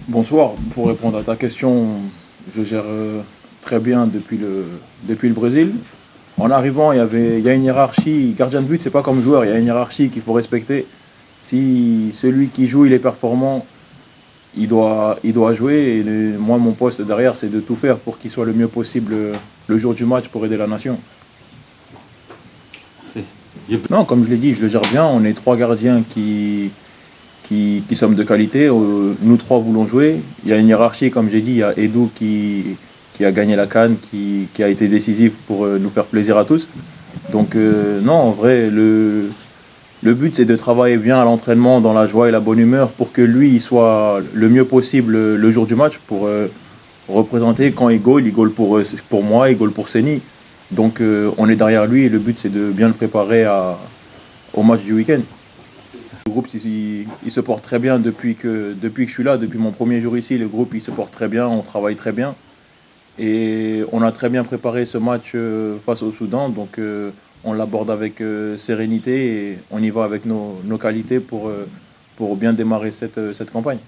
Bonsoir. Pour répondre à ta question, je gère très bien depuis le Brésil. En arrivant, il y a une hiérarchie. Gardien de but, c'est pas comme joueur, il y a une hiérarchie qu'il faut respecter. Si celui qui joue, il est performant, il doit jouer. Et moi, mon poste derrière, c'est de tout faire pour qu'il soit le mieux possible le jour du match pour aider la nation. C'est- Non, comme je l'ai dit, je le gère bien. On est trois gardiens qui sommes de qualité. Nous trois voulons jouer. Il y a une hiérarchie, comme j'ai dit. Il y a Edu qui a gagné la CAN, qui a été décisif pour nous faire plaisir à tous. Donc non, en vrai, le but c'est de travailler bien à l'entraînement, dans la joie et la bonne humeur, pour que lui il soit le mieux possible le jour du match, pour représenter quand il goal pour moi, il goal pour Seni. Donc on est derrière lui et le but c'est de bien le préparer au match du week-end. Le groupe, il se porte très bien depuis que je suis là, depuis mon premier jour ici. Le groupe, il se porte très bien, on travaille très bien. Et on a très bien préparé ce match face au Soudan. Donc on l'aborde avec sérénité et on y va avec nos qualités pour bien démarrer cette campagne.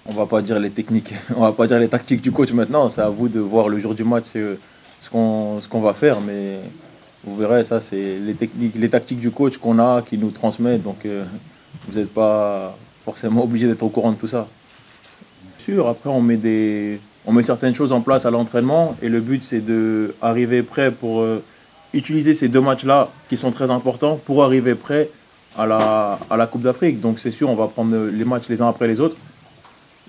On va pas dire les techniques, on va pas dire les tactiques du coach maintenant. C'est à vous de voir le jour du match ce qu'on va faire. Mais vous verrez, ça, c'est les techniques, les tactiques du coach qu'on a, qui nous transmet. Donc vous n'êtes pas forcément obligé d'être au courant de tout ça. Sûr, après on met certaines choses en place à l'entraînement et le but c'est d'arriver prêt pour utiliser ces deux matchs-là qui sont très importants pour arriver prêt à la Coupe d'Afrique. Donc c'est sûr, on va prendre les matchs les uns après les autres.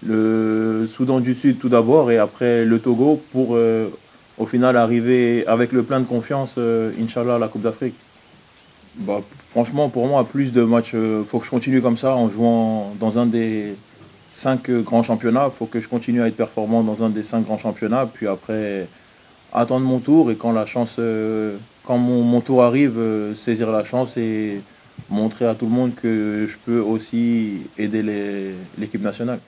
Le Soudan du Sud tout d'abord et après le Togo pour au final arriver avec le plein de confiance, Inch'Allah, à la Coupe d'Afrique. Bah, franchement, pour moi, plus de matchs, faut que je continue comme ça en jouant dans un des cinq grands championnats. Faut que je continue à être performant dans un des cinq grands championnats. Puis après, attendre mon tour et quand la chance, quand mon tour arrive, saisir la chance et montrer à tout le monde que je peux aussi aider l'équipe nationale.